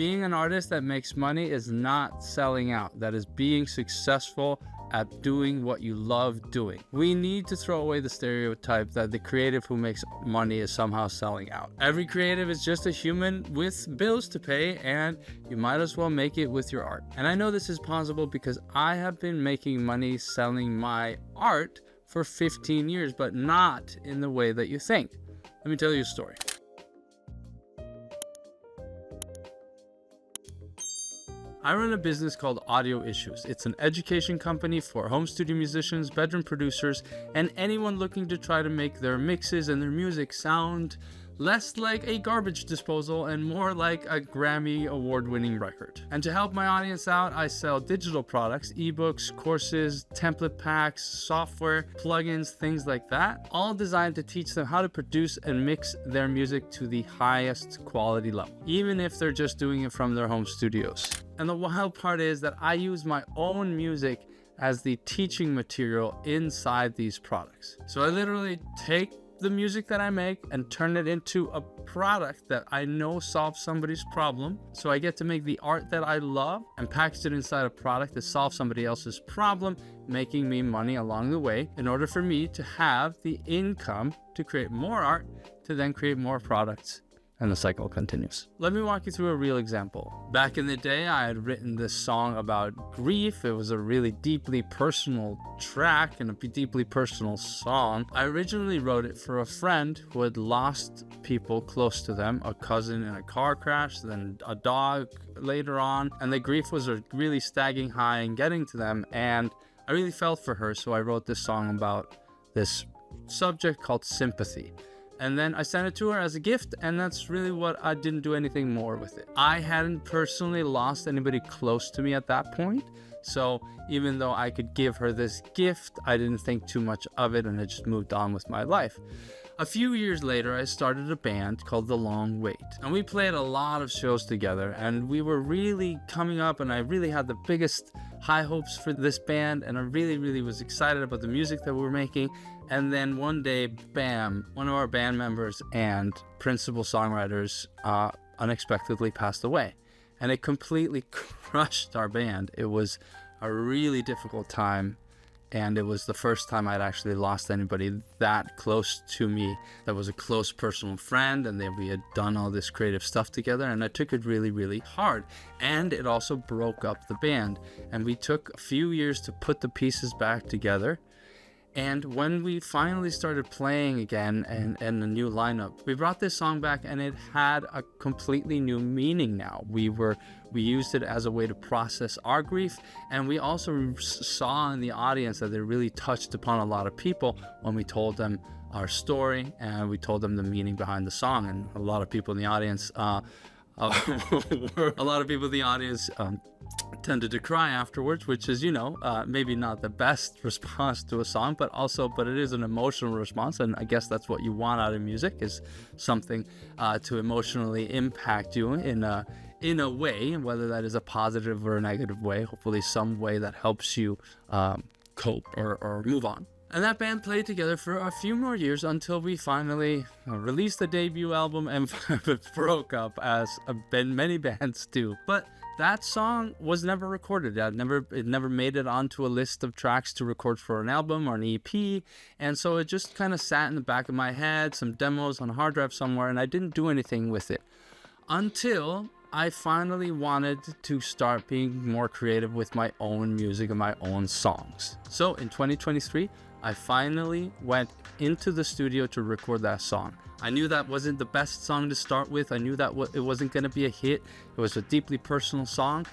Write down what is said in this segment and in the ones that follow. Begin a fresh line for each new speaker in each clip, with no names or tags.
Being an artist that makes money is not selling out. That is being successful at doing what you love doing. We need to throw away the stereotype that the creative who makes money is somehow selling out. Every creative is just a human with bills to pay, and you might as well make it with your art. And I know this is possible because I have been making money selling my art for 15 years, but not in the way that you think. Let me tell you a story. I run a business called Audio Issues. It's an education company for home studio musicians, bedroom producers, and anyone looking to try to make their mixes and their music sound less like a garbage disposal and more like a Grammy award-winning record. And to help my audience out, I sell digital products, ebooks, courses, template packs, software, plugins, things like that, all designed to teach them how to produce and mix their music to the highest quality level, even if they're just doing it from their home studios. And the wild part is that I use my own music as the teaching material inside these products. So I literally take the music that I make and turn it into a product that I know solves somebody's problem. So I get to make the art that I love and package it inside a product that solves somebody else's problem, making me money along the way in order for me to have the income to create more art, to then create more products. And the cycle continues. Let me walk you through a real example. Back in the day, I had written this song about grief. It was a really deeply personal track and a deeply personal song. I originally wrote it for a friend who had lost people close to them, a cousin in a car crash, then a dog later on, and the grief was really staggering high and getting to them, and I really felt for her, so I wrote this song about this subject called Sympathy. And then I sent it to her as a gift, and that's really what I didn't do anything more with it. I hadn't personally lost anybody close to me at that point. So even though I could give her this gift, I didn't think too much of it, and I just moved on with my life. A few years later, I started a band called The Long Wait, and we played a lot of shows together, and we were really coming up, and I really had the biggest high hopes for this band, and I really was excited about the music that we were making. And then one day, bam, one of our band members and principal songwriters unexpectedly passed away, and it completely crushed our band. It was a really difficult time, and it was the first time I'd actually lost anybody that close to me that was a close personal friend, and then we had done all this creative stuff together, and I took it really hard. And it also broke up the band, and we took a few years to put the pieces back together. And when we finally started playing again and a new lineup, we brought this song back, and it had a completely new meaning now. We used it as a way to process our grief, and we also saw in the audience that it really touched upon a lot of people when we told them our story and we told them the meaning behind the song. And a lot of people in the audience tended to cry afterwards, which is, maybe not the best response to a song, but it is an emotional response, and I guess that's what you want out of music, is something to emotionally impact you in a way, whether that is a positive or a negative way, hopefully some way that helps you cope or move on. And that band played together for a few more years until we finally released the debut album and broke up, as many bands do. But that song was never recorded. It never made it onto a list of tracks to record for an album or an EP. And so it just kind of sat in the back of my head, some demos on a hard drive somewhere, and I didn't do anything with it until I finally wanted to start being more creative with my own music and my own songs. So in 2023, I finally went into the studio to record that song. I knew that wasn't the best song to start with. I knew that it wasn't going to be a hit. It was a deeply personal song,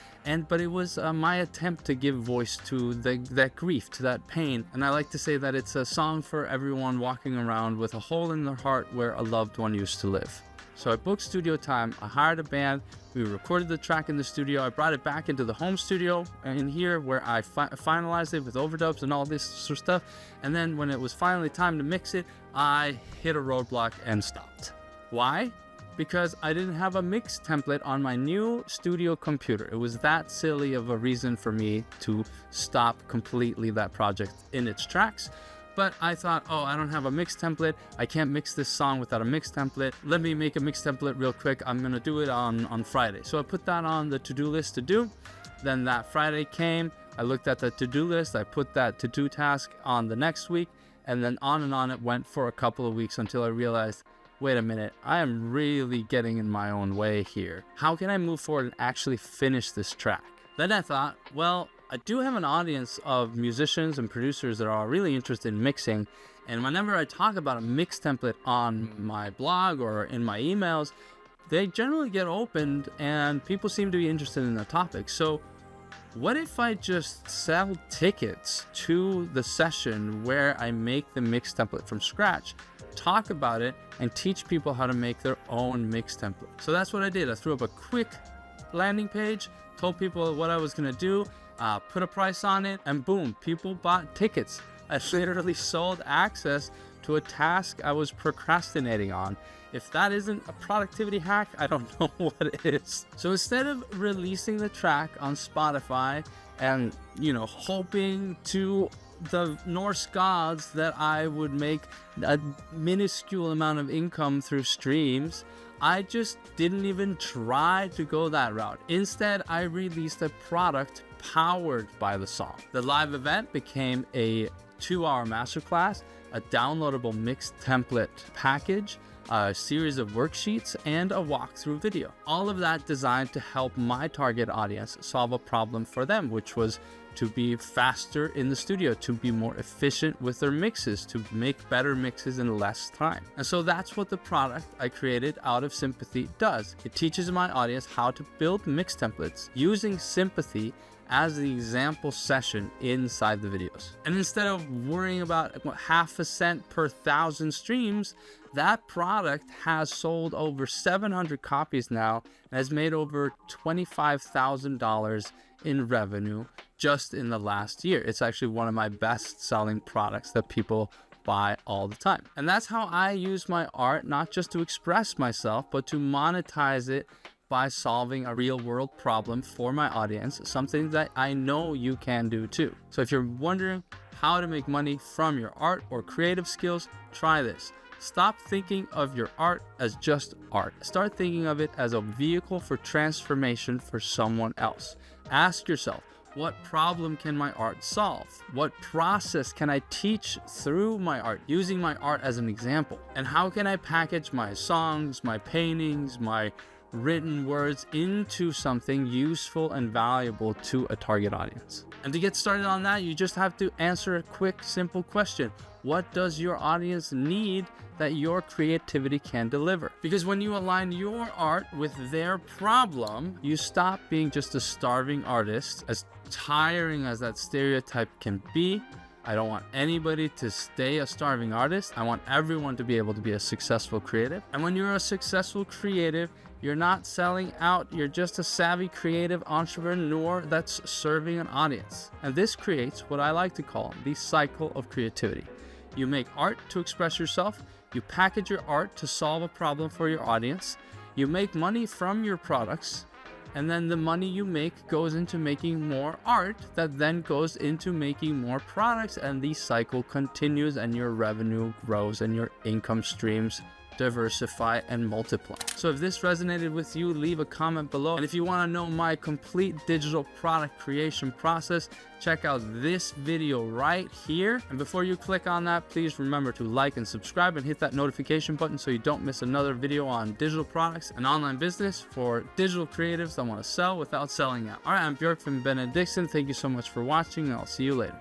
but it was my attempt to give voice to that grief, to that pain. And I like to say that it's a song for everyone walking around with a hole in their heart where a loved one used to live. So I booked studio time, I hired a band, we recorded the track in the studio, I brought it back into the home studio in here where I finalized it with overdubs and all this sort of stuff. And then when it was finally time to mix it, I hit a roadblock and stopped. Why? Because I didn't have a mix template on my new studio computer. It was that silly of a reason for me to stop completely that project in its tracks. But I thought, oh, I don't have a mix template. I can't mix this song without a mix template. Let me make a mix template real quick. I'm gonna do it on Friday. So I put that on the to-do list to do. Then that Friday came, I looked at the to-do list, I put that to-do task on the next week, and then on it went for a couple of weeks until I realized, wait a minute, I am really getting in my own way here. How can I move forward and actually finish this track? Then I thought, well, I do have an audience of musicians and producers that are really interested in mixing, and whenever I talk about a mix template on my blog or in my emails, they generally get opened and people seem to be interested in the topic. So what if I just sell tickets to the session where I make the mix template from scratch, talk about it, and teach people how to make their own mix template? So that's what I did. I threw up a quick landing page, told people what I was gonna do, put a price on it, and boom, people bought tickets. I literally sold access to a task I was procrastinating on. If that isn't a productivity hack, I don't know what is. So instead of releasing the track on Spotify and, hoping to the Norse gods that I would make a minuscule amount of income through streams, I just didn't even try to go that route. Instead, I released a product powered by the song. The live event became a 2-hour masterclass, a downloadable mix template package, a series of worksheets, and a walkthrough video. All of that designed to help my target audience solve a problem for them, which was to be faster in the studio, to be more efficient with their mixes, to make better mixes in less time. And so that's what the product I created out of Sympathy does. It teaches my audience how to build mix templates using Sympathy as the example session inside the videos. And instead of worrying about half a cent per 1,000 streams, that product has sold over 700 copies now and has made over $25,000 in revenue just in the last year. It's actually one of my best selling products that people buy all the time. And that's how I use my art, not just to express myself, but to monetize it by solving a real world problem for my audience, something that I know you can do too. So if you're wondering how to make money from your art or creative skills, try this. Stop thinking of your art as just art. Start thinking of it as a vehicle for transformation for someone else. Ask yourself, what problem can my art solve? What process can I teach through my art, using my art as an example? And how can I package my songs, my paintings, my written words into something useful and valuable to a target audience? And to get started on that, you just have to answer a quick, simple question. What does your audience need that your creativity can deliver? Because when you align your art with their problem, you stop being just a starving artist. As tiring as that stereotype can be, I don't want anybody to stay a starving artist. I want everyone to be able to be a successful creative. And when you're a successful creative, you're not selling out. You're just a savvy creative entrepreneur that's serving an audience. And this creates what I like to call the cycle of creativity. You make art to express yourself. You package your art to solve a problem for your audience. You make money from your products. And then the money you make goes into making more art that then goes into making more products. And the cycle continues and your revenue grows and your income streams diversify and multiply. So if this resonated with you, leave a comment below. And if you want to know my complete digital product creation process, check out this video right here. And before you click on that, please remember to like and subscribe and hit that notification button so you don't miss another video on digital products and online business for digital creatives that want to sell without selling out. All right, I'm Björk from BBenediktsson. Thank you so much for watching, and I'll see you later.